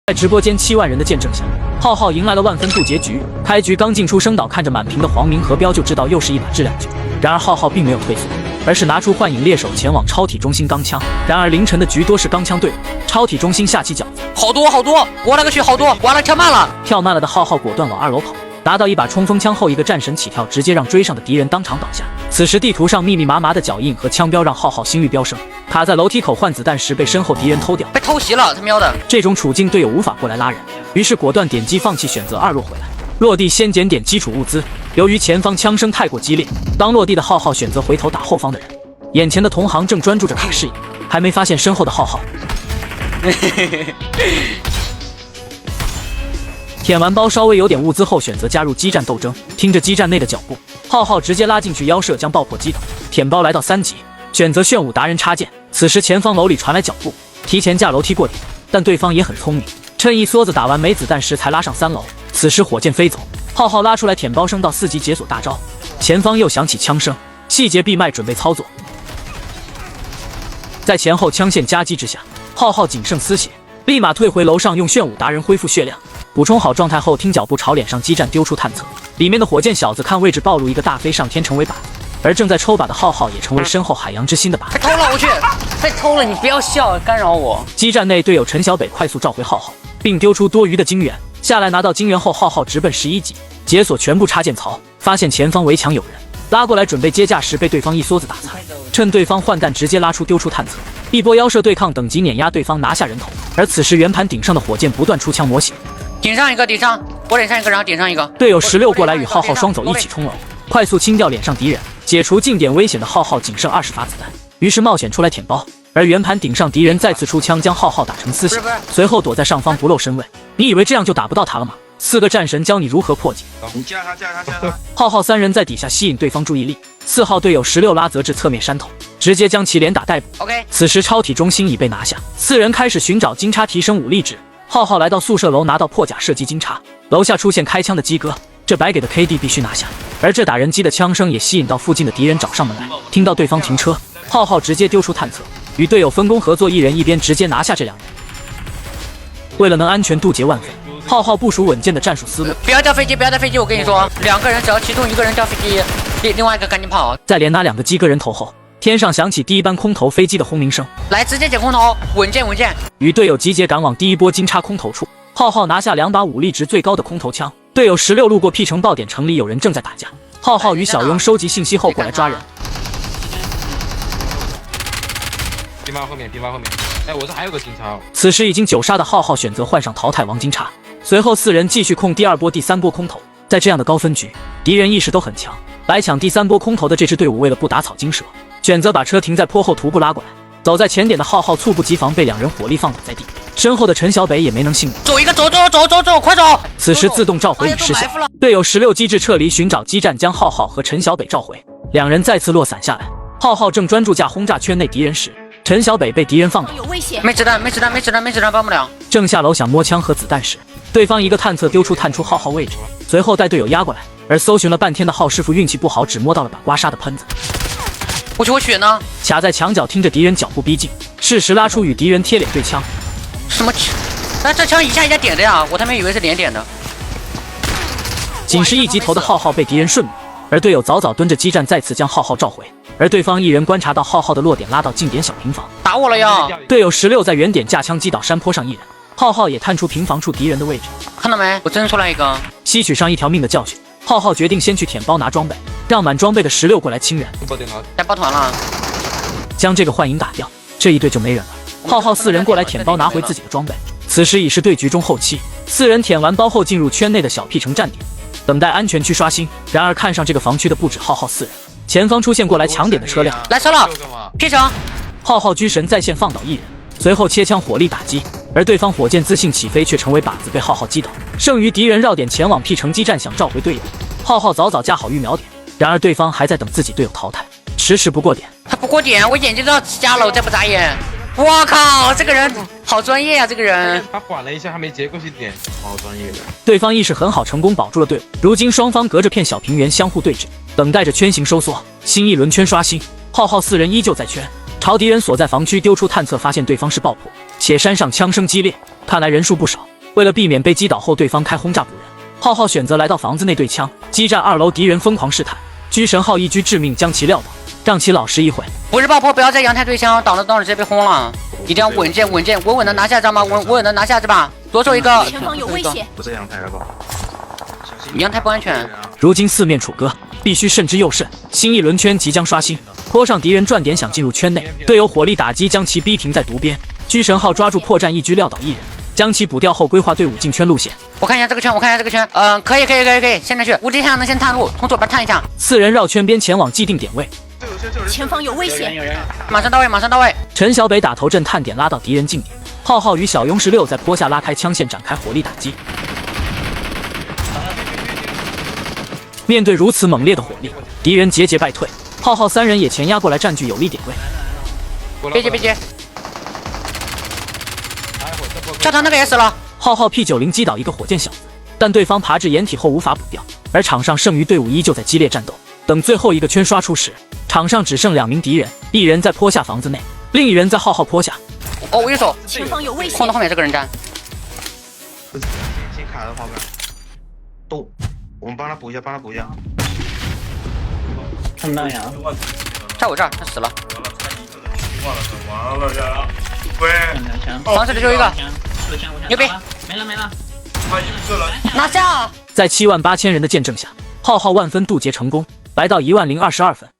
在直播间7万人的见证下，浩浩迎来了万分渡劫局。开局刚进出生岛，看着满屏的黄明和标就知道又是一把质量局。然而浩浩并没有退缩，而是拿出幻影猎手前往超体中心钢枪。然而凌晨的局多是钢枪队伍，超体中心下起饺子，好多，我那个去好多，完了跳慢了，跳慢了的浩浩果断往2楼跑。 拿到一把冲锋枪后，一个战神起跳，直接让追上的敌人当场倒下。此时地图上密密麻麻的脚印和枪标让浩浩心率飙升，卡在楼梯口换子弹时被身后敌人偷掉，被偷袭了，他喵的！这种处境队友无法过来拉人，于是果断点击放弃，选择2落回来。落地先检点基础物资，由于前方枪声太过激烈，刚落地的浩浩选择回头打后方的人。眼前的同行正专注着卡视野，还没发现身后的浩浩。舔完包稍微有点物资后，选择加入激战斗争。听着激战内的脚步，浩浩直接拉进去腰射，将爆破击倒。舔包来到3级，选择炫舞达人插剑。此时前方楼里传来脚步，提前架楼梯过点，但对方也很聪明，趁一梭子打完没子弹时才拉上3楼。此时火箭飞走，浩浩拉出来舔包升到4级解锁大招。前方又响起枪声，细节闭麦准备操作。在前后枪线夹击之下，浩浩仅剩丝血，立马退回楼上用炫舞达人恢复血量。 补充好状态后，听脚步朝脸上激战丢出探测，里面的火箭小子看位置暴露一个大飞上天，成为靶子。而正在抽靶的浩浩也成为身后海洋之心的靶子。被偷了，我去，被偷了！你不要笑，干扰我。激战内队友陈小北快速召回浩浩，并丢出多余的金元。下来拿到金元后，浩浩直奔11级，解锁全部插件槽，发现前方围墙有人，拉过来准备接架时被对方一梭子打残，趁对方换弹直接拉出丢出探测，一波腰射对抗等级碾压对方拿下人头。而此时圆盘顶上的火箭不断出枪抹血。 顶上一个，顶上，我顶上一个，然后顶上一个。队友16过来与浩浩双走一起冲楼，快速清掉脸上敌人，解除近点危险的浩浩仅剩20发子弹，于是冒险出来舔包。而圆盘顶上敌人再次出枪将浩浩打成丝血，随后躲在上方不露身位。你以为这样就打不到他了吗？4个战神教你如何破解。你架他。浩浩3人在底下吸引对方注意力，4号队友16拉则至侧面山头，直接将其连打逮捕。OK， 此时超体中心已被拿下，4人开始寻找金叉提升武力值。 浩浩来到宿舍楼，拿到破甲射击金叉，楼下出现开枪的鸡哥，这白给的 KD 必须拿下。而这打人机的枪声也吸引到附近的敌人找上门来。听到对方停车，浩浩直接丢出探测，与队友分工合作，一人一边直接拿下这2人。为了能安全渡劫万分，浩浩部署稳健的战术思路。不要掉飞机，不要掉飞机！我跟你说，2个人只要其中1个人掉飞机，另外一个赶紧跑。在连拿2个鸡哥人头后，天上响起第一班空投飞机的轰鸣声。 来，直接捡空投，稳健。与队友集结赶往第一波金叉空投处，浩浩拿下2把武力值最高的空投枪。队友16路过 P 城爆点城里有人正在打架，浩浩与小庸收集信息后过来抓人。平房后面。哎，我这还有个金叉。此时已经9杀的浩浩选择换上淘汰王金叉，随后4人继续控第2波、第3波空投。在这样的高分局，敌人意识都很强，来抢第3波空投的这支队伍为了不打草惊蛇，选择把车停在坡后徒步拉过来。 走在前点的浩浩猝不及防被2人火力放倒在地，身后的陈小北也没能幸免。走一个，走，快走！此时自动召回已失效，队友16机智撤离寻找激战，将浩浩和陈小北召回，2人再次落散下来。浩浩正专注架轰炸圈内敌人时，陈小北被敌人放倒，有危险！没子弹，帮不了。正下楼想摸枪和子弹时，对方一个探测丢出探出浩浩位置，随后带队友压过来。而搜寻了半天的浩师傅运气不好，只摸到了把刮痧的喷子。 我血呢？卡在墙角，听着敌人脚步逼近，适时拉出与敌人贴脸对枪。什么？那这枪一下点的呀？我他妈以为是连点的。仅是1级头的浩浩被敌人瞬灭，而队友早早蹲着激战，再次将浩浩召回。而对方1人观察到浩浩的落点，拉到近点小平房，打我了呀！队友16在原点架枪击倒山坡上1人，浩浩也探出平房处敌人的位置，看到没？我真出来一个，吸取上1条命的教训。 浩浩决定先去舔包拿装备，让满装备的16过来清人。带包团了，将这个幻影打掉，这一队就没人了。浩浩4人过来舔包拿回自己的装备。此时已是对局中后期，4人舔完包后进入圈内的小 P 城站点，等待安全区刷新。然而看上这个防区的不止浩浩4人，前方出现过来抢点的车辆，来车了 ，P 城。浩浩狙神在线放倒1人，随后切枪火力打击。 而对方火箭自信起飞，却成为靶子被浩浩击倒。剩余敌人绕点前往 P 城激战，想召回队友。浩浩早早架好预瞄点，然而对方还在等自己队友淘汰，迟迟不过点。他不过点，我眼睛都要瞎了，我再不眨眼。我靠，这个人好专业啊！这个人他缓了一下，还没接过去点，好专业的。对方意识很好，成功保住了队伍。如今双方隔着片小平原相互对峙，等待着圈形收缩。新一轮圈刷新，浩浩4人依旧在圈。朝敌人所在防区丢出探测，发现对方是爆破，且山上枪声激烈，看来人数不少。为了避免被击倒后对方开轰炸补人，浩浩选择来到房子内对枪激战2楼敌人疯狂试探，狙神浩一狙致命将其撂倒，让其老实一会。不是爆破，不要在阳台对枪，挡着直接被轰了，一定要稳健稳稳的拿下，知道吗？稳的拿下，是吧？左手一个，前方有危险，不在阳台了吧？阳台不安全。如今四面楚歌，必须慎之又慎。新一轮圈即将刷新，拖上敌人转点想进入圈内，队友火力打击将其逼停在独边。狙神浩抓住破绽一狙撂倒一人，将其补掉后规划队伍进圈路线。我看一下这个圈，可以，现在去，无敌下能先探路，从左边探一下。四人绕圈边前往既定点位，前方有危险，马上到位。陈小北打头阵探点拉到敌人近点，浩浩与小庸16在坡下拉开枪线展开火力打击。面对如此猛烈的火力，敌人节节败退，浩浩3人也前压过来占据有利点位。别接，教堂那个也死了。浩浩 P90 击倒一个火箭小子，但对方爬至掩体后无法补掉，而场上剩余队伍依旧在激烈战斗。等最后一个圈刷出时，场上只剩2名敌人，一人在坡下房子内，另一人在浩浩坡下。哦，我右手前方有危险，控到后面这个人站。先卡到后面，动，我们帮他补一下。看到呀，在我这儿，他死了。完了呀！喂，房子里就一个，牛逼，没了，他一个了，拿下！在78000人的见证下，浩浩万分渡劫成功，来到10022分。